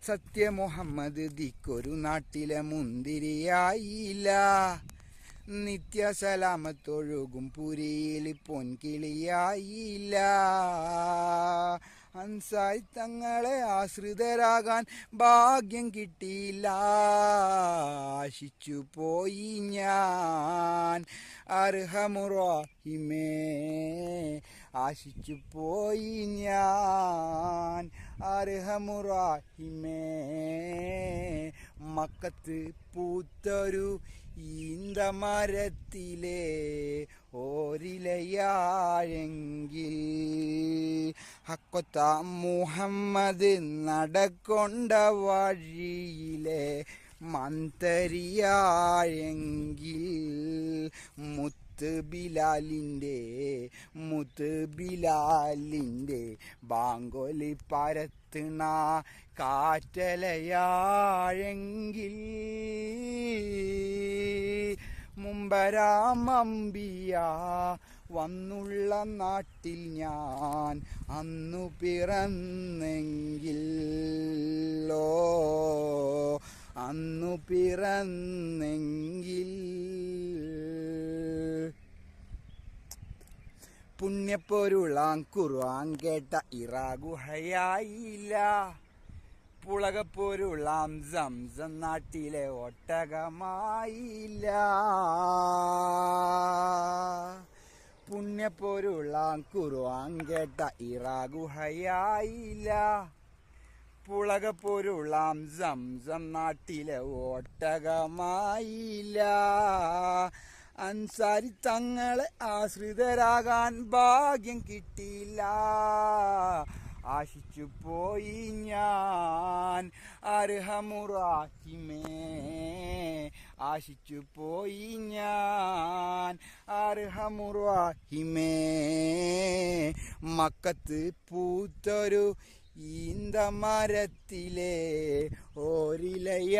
സത്യ മുഹമ്മദ് ദിക്കൊരു നാട്ടിലെ മുന്തിരിയായില്ല. നിത്യസലാമത്തൊഴുകും പുരിയിൽ പൊൻകിളിയായില്ല. അൻസായി തങ്ങളെ ആശ്രിതരാകാൻ ഭാഗ്യം കിട്ടിയില്ല. ആശിച്ചു പോയി ഞാൻ അർഹമുറാഹിമേ, ആശിച്ചു പോയി ഞാൻ അർഹമുറാഹിമേ. മക്കത്ത് പൂത്തൊരു ഈന്തമരത്തിലെ ഓരിലയാഴെങ്കിൽ ഹക്കൊത്ത മുഹമ്മദ് നടക്കൊണ്ട വഴിയിലെ മന്തരിയാഴെങ്കിൽ മുത്ത് ബിലാലിൻ്റെ ബാങ്കോലി പരത്തുണ കാറ്റലയാഴെങ്കിൽ മുമ്പരാമമ്പിയ വന്നുള്ള നാട്ടിൽ ഞാൻ അന്നു പിറന്നെങ്കിൽ, അന്നു പിറന്നെങ്കിൽ. പുണ്യപ്പൊരുളാം ഖുർആൻ കേട്ട ഇറാഗുഹയായില്ല. പുളകപ്പൊരുളാം സംസം നാട്ടിലെ ഒട്ടകമായില്ല. പുണ്യപ്പൊരുളാം ഖുർആൻ കേട്ട ഇറാഗുഹയായില്ല. പുളകപ്പൊരുളാം സംസം നാട്ടിലെ ഒട്ടകമായില്ല. അൻസാരി തങ്ങളെ ആശ്രിതരാകാൻ ഭാഗ്യം കിട്ടിയില്ല. ആശിച്ചു പോയി ഞാൻ അർഹമുറാഹിമേ, ആശിച്ചു പോയി ഞാൻ അർഹമുറാഹിമേ. മക്കത്ത് പൂത്തൊരു ഈന്തമരത്തിലെ ഓരിലയാഴെങ്കിൽ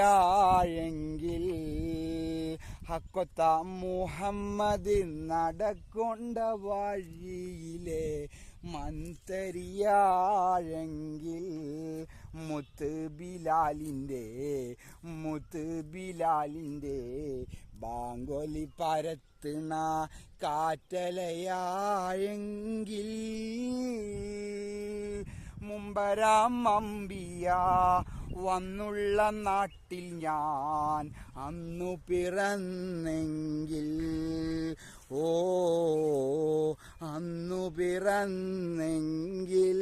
ഹക്കൊത്ത മുഹമ്മദ് നടക്കൊണ്ട വഴിയിലെ മന്തരിയാഴെങ്കിൽ മുത്ത് ബിലാലിൻ്റെ ബാങ്കോലി പരത്തുണ കാറ്റലയാഴെങ്കിൽ മുമ്പരാം അമ്പിയ വന്നുള്ള നാട്ടിൽ ഞാൻ അന്നു പിറന്നെങ്കിൽ, അന്നു പിറന്നെങ്കിൽ.